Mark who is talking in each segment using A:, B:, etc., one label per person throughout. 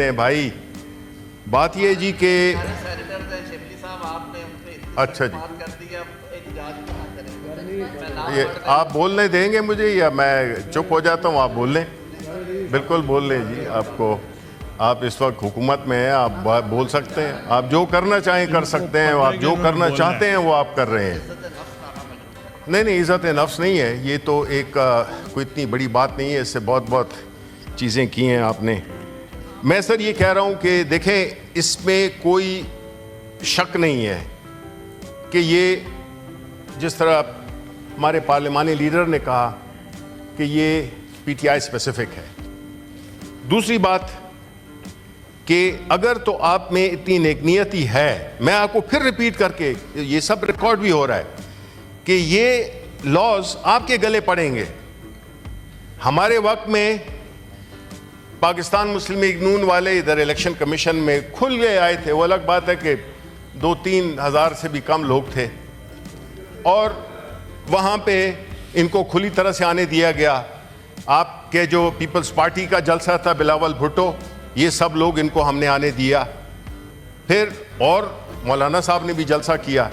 A: ہیں بھائی. بات یہ جی کہ اچھا جی یہ آپ بولنے دیں گے مجھے یا میں چپ ہو جاتا ہوں؟ آپ بول لیں. بالکل بول لیں جی. آپ اس وقت حکومت میں ہیں, آپ بول سکتے ہیں. آپ جو کرنا چاہیں کر سکتے ہیں, آپ جو کرنا چاہتے ہیں وہ آپ کر رہے ہیں. نہیں عزت نفس نہیں ہے یہ تو. ایک کوئی اتنی بڑی بات نہیں ہے, اس سے بہت چیزیں کی ہیں آپ نے. میں سر یہ کہہ رہا ہوں کہ دیکھیں اس میں کوئی شک نہیں ہے کہ یہ جس طرح ہمارے پارلیمانی لیڈر نے کہا کہ یہ پی ٹی آئی اسپیسیفک ہے. دوسری بات کہ اگر تو آپ میں اتنی نیک نیتی ہے, میں آپ کو پھر ریپیٹ کر کے, یہ سب ریکارڈ بھی ہو رہا ہے, کہ یہ لاز آپ کے گلے پڑیں گے. ہمارے وقت میں پاکستان مسلم لیگ نون والے ادھر الیکشن کمیشن میں کھل گئے آئے تھے. وہ الگ بات ہے کہ 2-3 ہزار سے بھی کم لوگ تھے, اور وہاں پہ ان کو کھلی طرح سے آنے دیا گیا. آپ کے جو پیپلز پارٹی کا جلسہ تھا, بلاول بھٹو, یہ سب لوگ ان کو ہم نے آنے دیا. پھر اور مولانا صاحب نے بھی جلسہ کیا.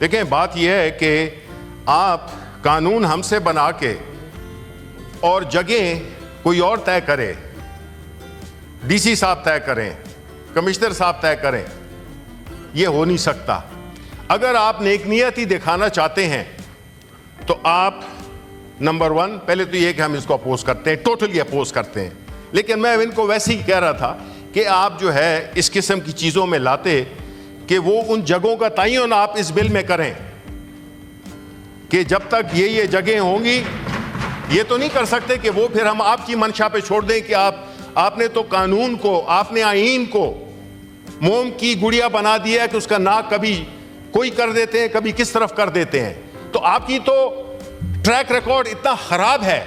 A: دیکھیں بات یہ ہے کہ آپ قانون ہم سے بنا کے اور جگہیں کوئی اور طے کرے, ڈی سی صاحب طے کریں, کمشنر صاحب طے کریں, یہ ہو نہیں سکتا. اگر آپ نیک نیتی دکھانا چاہتے ہیں تو آپ نمبر 1 پہلے تو یہ کہ ہم اس کو اپوز کرتے ہیں, ٹوٹلی اپوز کرتے ہیں. لیکن میں ان کو ویسے ہی کہہ رہا تھا کہ آپ جو ہے اس قسم کی چیزوں میں لاتے کہ وہ ان جگہوں کا تعین آپ اس بل میں کریں کہ جب تک یہ جگہیں ہوں گی. یہ تو نہیں کر سکتے کہ وہ پھر ہم آپ کی منشا پہ چھوڑ دیں کہ آپ نے تو قانون کو, آپ نے آئین کو موم کی گڑیا بنا دیا ہے کہ اس کا ناک کبھی کوئی کر دیتے ہیں, کبھی کس طرف کر دیتے ہیں. تو آپ کی تو ٹریک ریکارڈ اتنا خراب ہے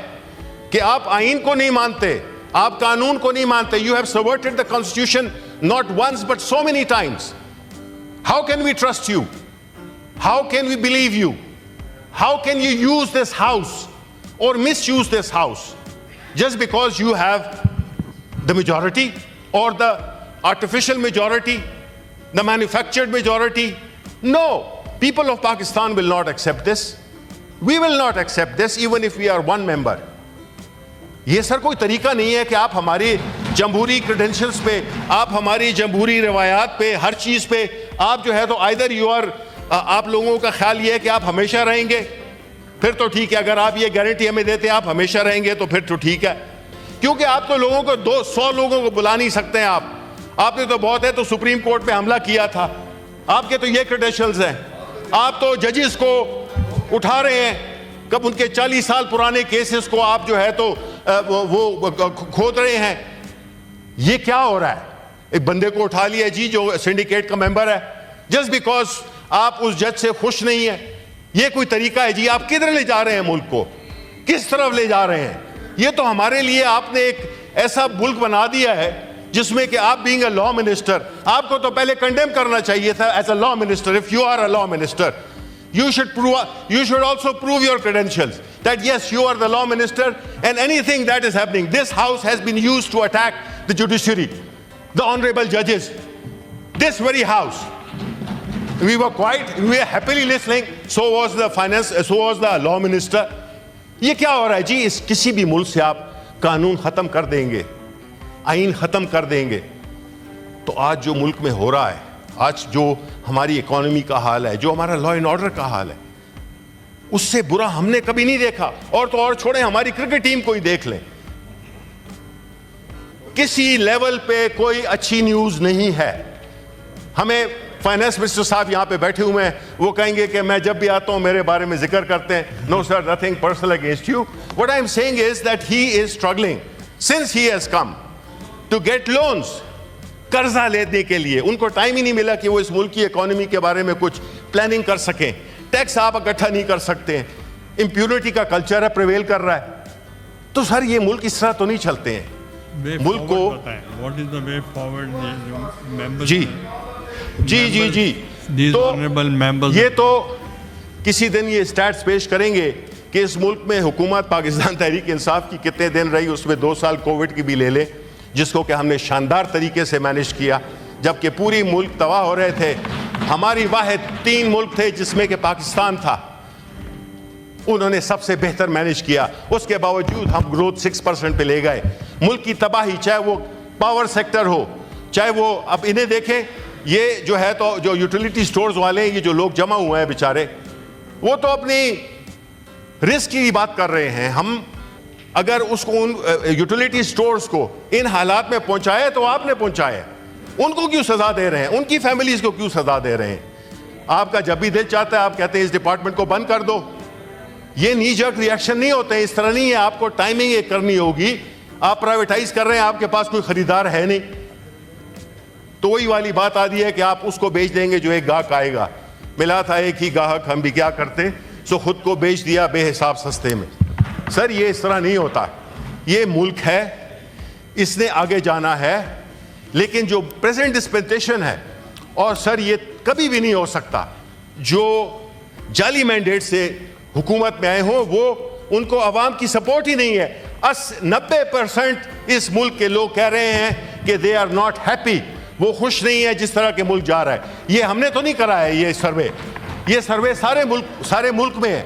A: کہ آپ آئین کو نہیں مانتے, آپ قانون کو نہیں مانتے. You have subverted the constitution not once but so many times. How can we trust you? How can we believe you? How can you use this house or misuse this house just because you have the majority or the artificial majority, the manufactured majority? No. People of Pakistan will not accept this. We will not accept this even if we are one member. یہ سر کوئی طریقہ نہیں ہے کہ آپ ہماری جمہوری کریڈنشلز پہ, آپ ہماری جمہوری روایات پہ, ہر چیز پہ آپ جو ہے تو either you are, آپ لوگوں کا خیال یہ ہے کہ آپ ہمیشہ رہیں گے, پھر تو ٹھیک ہے. اگر آپ یہ گارنٹی ہمیں دیتے ہیں آپ ہمیشہ رہیں گے تو پھر تو ٹھیک ہے, کیونکہ آپ تو لوگوں کو 200 لوگوں کو بلا نہیں سکتے ہیں. آپ نے تو بہت ہے تو سپریم کورٹ پہ حملہ کیا تھا, آپ کے تو یہ کریڈنشلز ہیں. آپ تو ججز کو اٹھا رہے ہیں, کب ان کے 40 سال پرانے کیسز کو آپ جو ہے تو وہ کھود رہے ہیں. یہ کیا ہو رہا ہے؟ ایک بندے کو اٹھا لیا جی جو سنڈیکیٹ کا ممبر ہے, جسٹ بیکاز آپ اس جج سے خوش نہیں ہیں. یہ کوئی طریقہ ہے جی؟ آپ کدھر لے جا رہے ہیں ملک کو, کس طرف لے جا رہے ہیں؟ یہ تو ہمارے لیے آپ نے ایک ایسا ملک بنا دیا ہے جس میں کہ آپ بینگ اے لا منسٹر, آپ کو تو پہلے کنڈیم کرنا چاہیے تھا as a law minister. If you are a law minister, you should also prove your credentials that yes, you are the law minister, and anything that is happening, this house has been used to attack the judiciary, the honorable judges, this very house. We were quiet, we were happily listening. So was the finance, so was the law minister. یہ کیا ہو رہا ہے جی؟ اس کسی بھی ملک سے آپ قانون ختم کر دیں گے, آئین ختم کر دیں گے, تو آج جو ملک میں ہو رہا ہے, آج جو ہماری اکانومی کا حال ہے, جو ہمارا لا اینڈ آرڈر کا حال ہے, اس سے برا ہم نے کبھی نہیں دیکھا. اور تو اور چھوڑیں, ہماری کرکٹ ٹیم کو ہی دیکھ لیں, کسی لیول پہ کوئی اچھی نیوز نہیں ہے. ہمیں فائنانس منسٹر صاحب یہاں پہ بیٹھے ہوئے ہیں, وہ کہیں گے کہ میں جب بھی آتا ہوں میرے بارے میں ذکر کرتے ہیں. No sir, nothing personal against you. What I am saying is that he is struggling since he has come to get loans. قرضہ لینے کے لیے ان کو ٹائم ہی نہیں ملا کہ وہ اس ملک کی اکانومی کے بارے میں کچھ پلاننگ کر سکیں. ٹیکس آپ اکٹھا نہیں کر سکتے ہیں, امپیونٹی کا کلچر ہے, پریویل کر رہا ہے. تو سر یہ ملک اس طرح تو نہیں چلتے ہیں. ملک کو جی تو یہ تو کسی دن یہ اسٹیٹس پیش کریں گے کہ اس ملک میں حکومت پاکستان تحریک انصاف کی کتنے دن رہی, اس میں 2 سال کووڈ کی بھی لے لیں. جس کو کہ ہم نے شاندار طریقے سے مینیج کیا جبکہ پوری ملک تباہ ہو رہے تھے. ہماری واحد 3 ملک تھے جس میں کہ پاکستان تھا, انہوں نے سب سے بہتر مینیج کیا. اس کے باوجود ہم گروتھ 6% پہ لے گئے. ملک کی تباہی, چاہے وہ پاور سیکٹر ہو, چاہے وہ, اب انہیں دیکھیں, یہ جو ہے تو جو یوٹیلیٹی سٹورز والے ہیں, یہ جو لوگ جمع ہوئے ہیں بیچارے, وہ تو اپنی رسک کی بات کر رہے ہیں. ہم اگر اس کو ان یوٹیلیٹی سٹورز کو ان حالات میں پہنچائے تو آپ نے پہنچایا, ان کو کیوں سزا دے رہے ہیں, ان کی فیملیز کو کیوں سزا دے رہے ہیں؟ آپ کا جب بھی دل چاہتا ہے آپ کہتے ہیں اس ڈپارٹمنٹ کو بند کر دو. یہ نی جرک ریئیکشن نہیں ہوتے ہیں, اس طرح نہیں ہے. آپ کو ٹائمنگ یہ کرنی ہوگی. آپ پرائیویٹائز کر رہے ہیں, آپ کے پاس کوئی خریدار ہے نہیں, تو وہی والی بات آتی ہے کہ آپ اس کو بیچ دیں گے جو ایک گاہک آئے گا. ملا تھا ایک ہی گاہک, ہم بھی کیا کرتے, سو خود کو بیچ دیا بے حساب سستے میں. سر یہ اس طرح نہیں ہوتا. یہ ملک ہے, اس نے آگے جانا ہے, لیکن جو پریزنٹ ڈسپنسیشن ہے, اور سر یہ کبھی بھی نہیں ہو سکتا, جو جعلی مینڈیٹ سے حکومت میں آئے ہوں وہ, ان کو عوام کی سپورٹ ہی نہیں ہے. 90% اس ملک کے لوگ کہہ رہے ہیں کہ دے آر ناٹ ہیپی, وہ خوش نہیں ہے جس طرح کے ملک جا رہا ہے. یہ ہم نے تو نہیں کرا ہے یہ سروے سارے ملک میں ہے.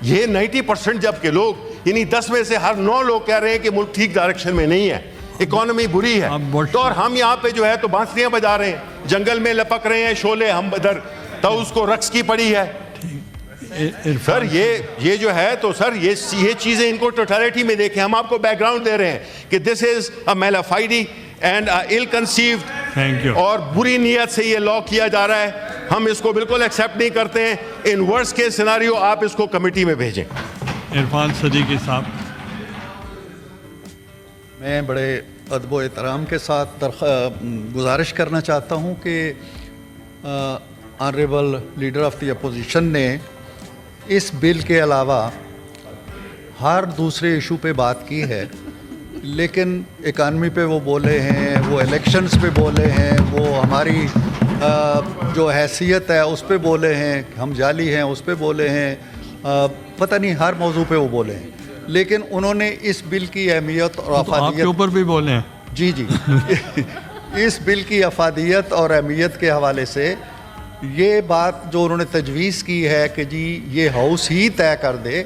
A: یہ 90% جب کہ لوگ, یعنی 10 میں سے ہر 9 لوگ کہہ رہے ہیں کہ ملک ٹھیک ڈائریکشن میں نہیں ہے, اکانومی بری ہے. تو اور ہم یہاں پہ جو ہے تو بانسریاں بجا رہے ہیں, جنگل میں لپک رہے ہیں شعلے, ہم ادھر تو اس کو رقص کی پڑی ہے. سر یہ جو ہے تو سر یہ چیزیں ان کو ٹوٹیلٹی میں دیکھیں. ہم آپ کو بیک گراؤنڈ دے رہے ہیں کہ دس از اے میلافائڈی اینڈ ایل کنسیوڈ, اور بری نیت سے یہ لا کیا جا رہا ہے. ہم اس کو بالکل ایکسیپٹ نہیں کرتے ہیں. ان ورس کے سیناریو آپ اس کو کمیٹی میں بھیجیں.
B: عرفان صدیقی صاحب.
C: میں بڑے ادب و احترام کے ساتھ گزارش کرنا چاہتا ہوں کہ honourable leader of the opposition نے اس بل کے علاوہ ہر دوسرے ایشو پہ بات کی ہے, لیکن اکانومی پہ وہ بولے ہیں, وہ الیکشنز پہ بولے ہیں, وہ ہماری جو حیثیت ہے اس پہ بولے ہیں, ہم جعلی ہیں اس پہ بولے ہیں, پتہ نہیں ہر موضوع پہ وہ بولے ہیں. لیکن انہوں نے اس بل کی اہمیت اور افادیت,
B: آپ کے اوپر بھی بولے ہیں.
C: جی اس بل کی افادیت اور اہمیت کے حوالے سے یہ بات جو انہوں نے تجویز کی ہے کہ جی یہ ہاؤس ہی طے کر دے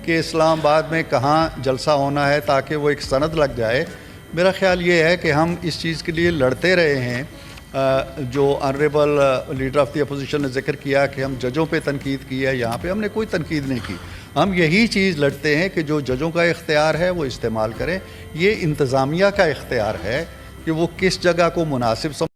C: کہ اسلام آباد میں کہاں جلسہ ہونا ہے تاکہ وہ ایک سند لگ جائے. میرا خیال یہ ہے کہ ہم اس چیز کے لیے لڑتے رہے ہیں. جو honourable leader of the opposition نے ذکر کیا کہ ہم ججوں پہ تنقید کی ہے, یہاں پہ ہم نے کوئی تنقید نہیں کی. ہم یہی چیز لڑتے ہیں کہ جو ججوں کا اختیار ہے وہ استعمال کریں. یہ انتظامیہ کا اختیار ہے کہ وہ کس جگہ کو مناسب